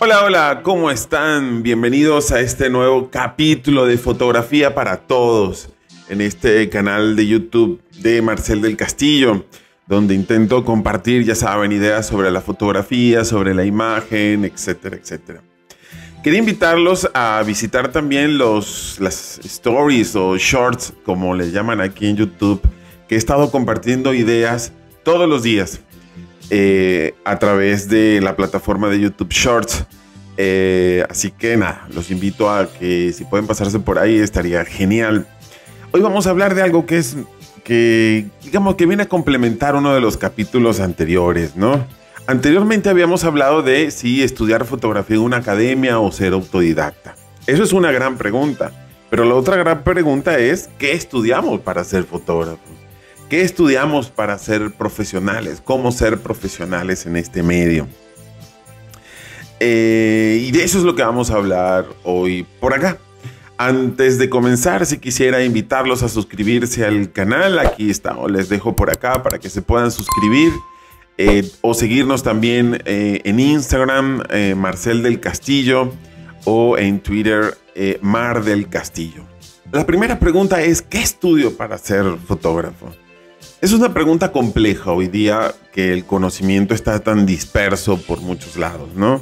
Hola, hola, ¿cómo están? Bienvenidos a este nuevo capítulo de Fotografía para Todos en este canal de YouTube de Marcel del Castillo, donde intento compartir, ya saben, ideas sobre la fotografía, sobre la imagen, etcétera, etcétera. Quería invitarlos a visitar también las stories o shorts, como les llaman aquí en YouTube, que he estado compartiendo ideas todos los días a través de la plataforma de YouTube Shorts. Así que nada, los invito a que si pueden pasarse por ahí estaría genial. Hoy vamos a hablar de algo que digamos que viene a complementar uno de los capítulos anteriores, ¿no? Anteriormente habíamos hablado de si estudiar fotografía en una academia o ser autodidacta. Eso es una gran pregunta, pero la otra gran pregunta es ¿qué estudiamos para ser fotógrafos? ¿Qué estudiamos para ser profesionales? ¿Cómo ser profesionales en este medio? Y de eso es lo que vamos a hablar hoy por acá. Antes de comenzar, si quisiera invitarlos a suscribirse al canal, aquí está, o les dejo por acá para que se puedan suscribir o seguirnos también en Instagram, Marcel del Castillo, o en Twitter, Mar del Castillo. La primera pregunta es, ¿qué estudio para ser fotógrafo? Es una pregunta compleja hoy día que el conocimiento está tan disperso por muchos lados, ¿no?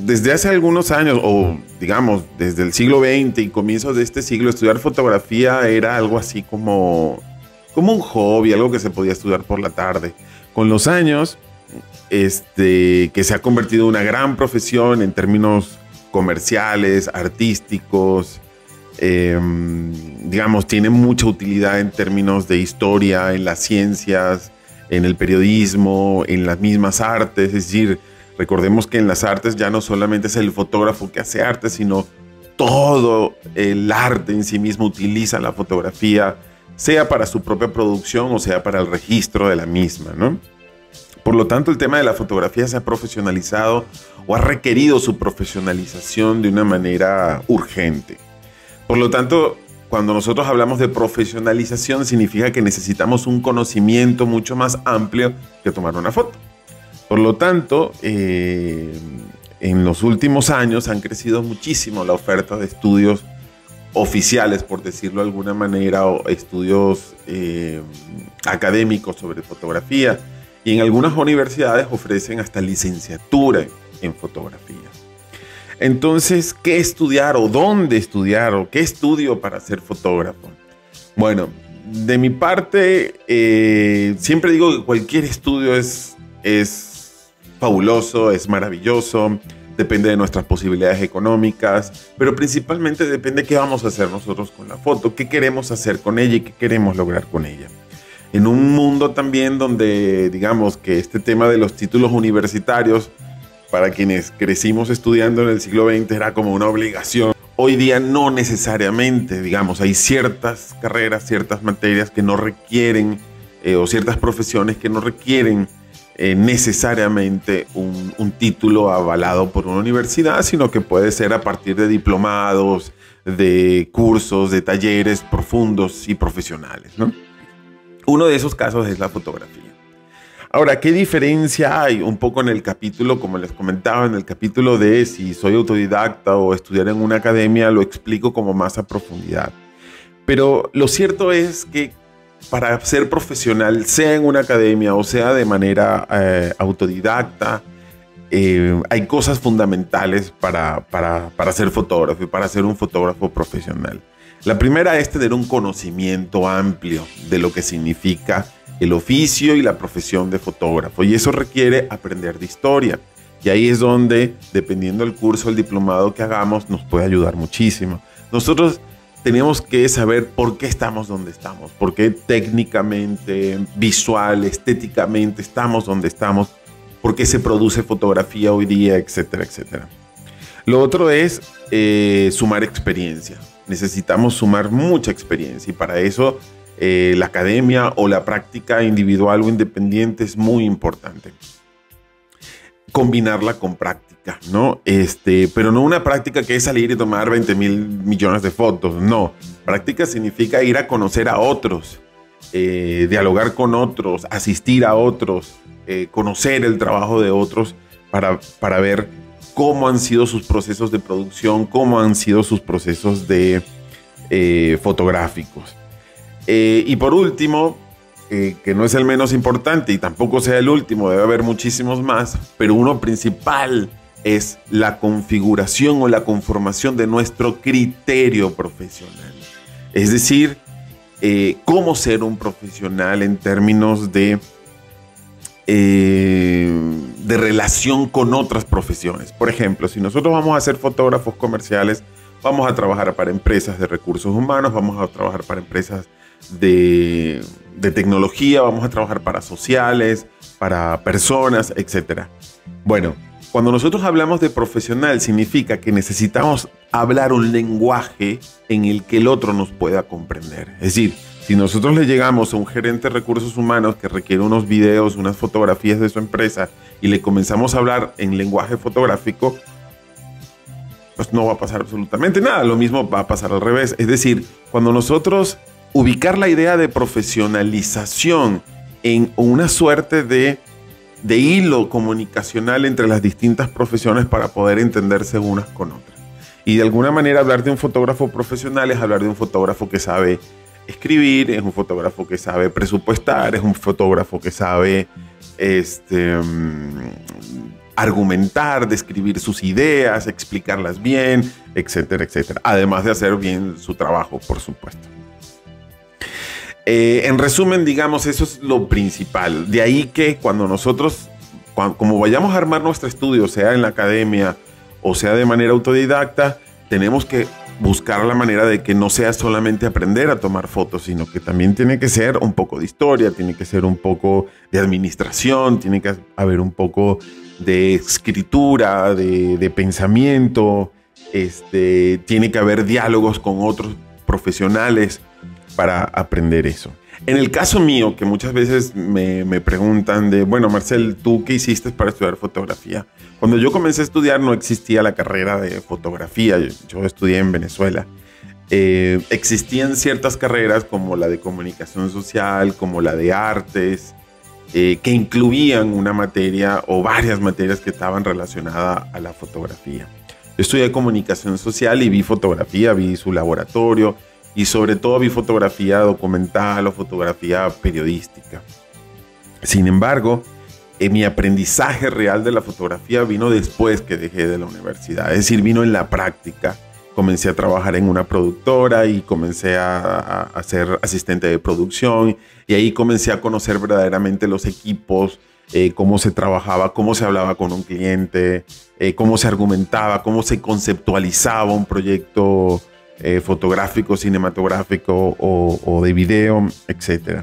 Desde hace algunos años, o digamos, desde el siglo XX y comienzos de este siglo, estudiar fotografía era algo así como un hobby, algo que se podía estudiar por la tarde. Con los años, que se ha convertido en una gran profesión en términos comerciales, artísticos, digamos, tiene mucha utilidad en términos de historia, en las ciencias, en el periodismo, en las mismas artes. Es decir, recordemos que en las artes ya no solamente es el fotógrafo que hace arte, sino todo el arte en sí mismo utiliza la fotografía, sea para su propia producción o sea para el registro de la misma, ¿no? Por lo tanto, el tema de la fotografía se ha profesionalizado o ha requerido su profesionalización de una manera urgente. Por lo tanto, cuando nosotros hablamos de profesionalización, significa que necesitamos un conocimiento mucho más amplio que tomar una foto. Por lo tanto, en los últimos años han crecido muchísimo la oferta de estudios oficiales, por decirlo de alguna manera, o estudios académicos sobre fotografía. Y en algunas universidades ofrecen hasta licenciatura en fotografía. Entonces, ¿qué estudiar o dónde estudiar o qué estudio para ser fotógrafo? Bueno, de mi parte, siempre digo que cualquier estudio es fabuloso, es maravilloso, depende de nuestras posibilidades económicas, pero principalmente depende de qué vamos a hacer nosotros con la foto, qué queremos hacer con ella y qué queremos lograr con ella. En un mundo también donde, digamos, que este tema de los títulos universitarios, para quienes crecimos estudiando en el siglo XX, era como una obligación. Hoy día no necesariamente, digamos, hay ciertas carreras, ciertas materias que no requieren, o ciertas profesiones que no requieren necesariamente un título avalado por una universidad, sino que puede ser a partir de diplomados, de cursos, de talleres profundos y profesionales, ¿no? Uno de esos casos es la fotografía. Ahora, ¿qué diferencia hay? Un poco en el capítulo, como les comentaba, en el capítulo de si soy autodidacta o estudiar en una academia, lo explico como más a profundidad. Pero lo cierto es que para ser profesional, sea en una academia o sea de manera autodidacta, hay cosas fundamentales para ser fotógrafo y para ser un fotógrafo profesional. La primera es tener un conocimiento amplio de lo que significa el oficio y la profesión de fotógrafo. Y eso requiere aprender de historia. Y ahí es donde, dependiendo del curso, el diplomado que hagamos, nos puede ayudar muchísimo. Nosotros tenemos que saber por qué estamos donde estamos, por qué técnicamente, visual, estéticamente estamos donde estamos, por qué se produce fotografía hoy día, etcétera, etcétera. Lo otro es sumar experiencia. Necesitamos sumar mucha experiencia y para eso la academia o la práctica individual o independiente es muy importante. Combinarla con práctica, ¿no? Pero no una práctica que es salir y tomar 20,000 millones de fotos, no. Práctica significa ir a conocer a otros, dialogar con otros, asistir a otros, conocer el trabajo de otros para ver cómo han sido sus procesos de producción, cómo han sido sus procesos de fotográficos. Y por último, que no es el menos importante y tampoco sea el último, debe haber muchísimos más, pero uno principal es la configuración o la conformación de nuestro criterio profesional. Es decir, cómo ser un profesional en términos de relación con otras profesiones. Por ejemplo, si nosotros vamos a ser fotógrafos comerciales, vamos a trabajar para empresas de recursos humanos, vamos a trabajar para empresas de tecnología, vamos a trabajar para sociales, para personas, etc. Bueno, cuando nosotros hablamos de profesional, significa que necesitamos hablar un lenguaje en el que el otro nos pueda comprender. Es decir, si nosotros le llegamos a un gerente de recursos humanos que requiere unos videos, unas fotografías de su empresa y le comenzamos a hablar en lenguaje fotográfico, pues no va a pasar absolutamente nada. Lo mismo va a pasar al revés. Es decir, cuando nosotros ubicar la idea de profesionalización en una suerte de hilo comunicacional entre las distintas profesiones para poder entenderse unas con otras. Y de alguna manera hablar de un fotógrafo profesional es hablar de un fotógrafo que sabe escribir, es un fotógrafo que sabe presupuestar, es un fotógrafo que sabe argumentar, describir sus ideas, explicarlas bien, etcétera, etcétera. Además de hacer bien su trabajo, por supuesto. En resumen, digamos, eso es lo principal. De ahí que cuando nosotros, como vayamos a armar nuestro estudio, sea en la academia o sea de manera autodidacta, tenemos que buscar la manera de que no sea solamente aprender a tomar fotos, sino que también tiene que ser un poco de historia, tiene que ser un poco de administración, tiene que haber un poco de escritura, de pensamiento, tiene que haber diálogos con otros profesionales para aprender eso. En el caso mío, que muchas veces me preguntan de, bueno, Marcel, ¿tú qué hiciste para estudiar fotografía? Cuando yo comencé a estudiar no existía la carrera de fotografía, yo estudié en Venezuela. Existían ciertas carreras como la de comunicación social, como la de artes, que incluían una materia o varias materias que estaban relacionadas a la fotografía. Yo estudié comunicación social y vi fotografía, vi su laboratorio, y sobre todo vi fotografía documental o fotografía periodística. Sin embargo, mi aprendizaje real de la fotografía vino después que dejé de la universidad. Es decir, vino en la práctica. Comencé a trabajar en una productora y comencé a ser asistente de producción. Y ahí comencé a conocer verdaderamente los equipos, cómo se trabajaba, cómo se hablaba con un cliente, cómo se argumentaba, cómo se conceptualizaba un proyecto fotográfico, cinematográfico o de video, etc.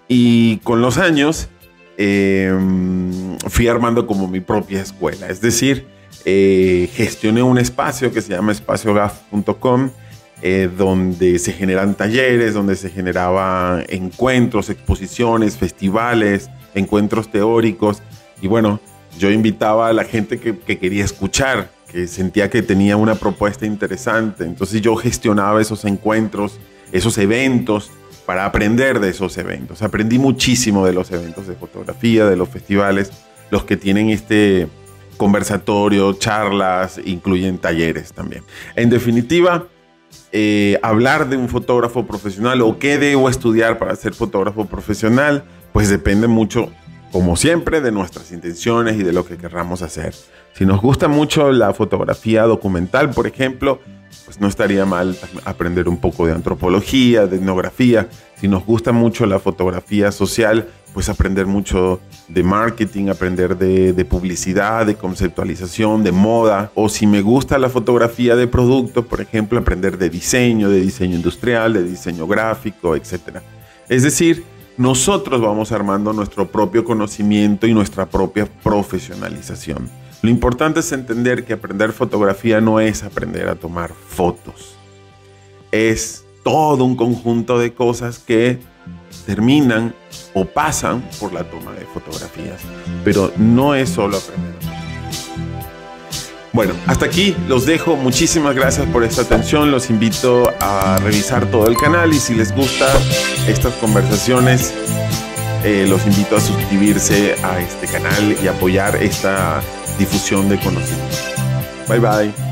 Y con los años fui armando como mi propia escuela. Es decir, gestioné un espacio que se llama espaciogaf.com, donde se generan talleres, donde se generaban encuentros, exposiciones, festivales, encuentros teóricos. Y bueno, yo invitaba a la gente que quería escuchar, que sentía que tenía una propuesta interesante. Entonces yo gestionaba esos encuentros, esos eventos, para aprender de esos eventos. Aprendí muchísimo de los eventos de fotografía, de los festivales, los que tienen conversatorio, charlas, incluyen talleres también. En definitiva, hablar de un fotógrafo profesional o qué debo estudiar para ser fotógrafo profesional, pues depende mucho, como siempre, de nuestras intenciones y de lo que querramos hacer. Si nos gusta mucho la fotografía documental, por ejemplo, pues no estaría mal aprender un poco de antropología, de etnografía. Si nos gusta mucho la fotografía social, pues aprender mucho de marketing, aprender de publicidad, de conceptualización, de moda. O si me gusta la fotografía de producto, por ejemplo, aprender de diseño industrial, de diseño gráfico, etc. Es decir, nosotros vamos armando nuestro propio conocimiento y nuestra propia profesionalización. Lo importante es entender que aprender fotografía no es aprender a tomar fotos. Es todo un conjunto de cosas que terminan o pasan por la toma de fotografías. Pero no es solo aprender. Bueno, hasta aquí los dejo. Muchísimas gracias por esta atención. Los invito a revisar todo el canal y si les gustan estas conversaciones, los invito a suscribirse a este canal y apoyar esta difusión de conocimiento. Bye bye.